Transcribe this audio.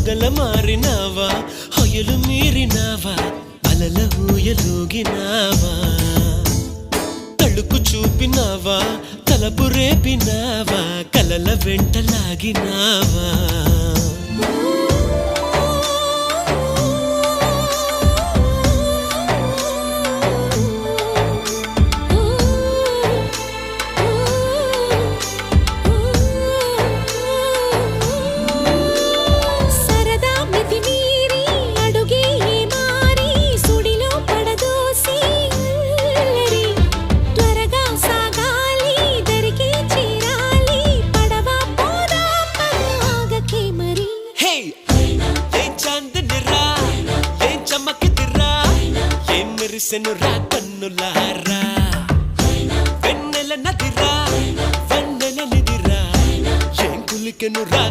పొగల మారినావా హొయలు మీరినావా అలల ఊయలూగినావా తళుకు చూపినావా తలపు రేపినావా కలల వెంటలాగినావా మెరిసెనురా కన్నులారా వెన్నెల నదిరా వెన్నెల నిదిరా ఏం కులికెనురా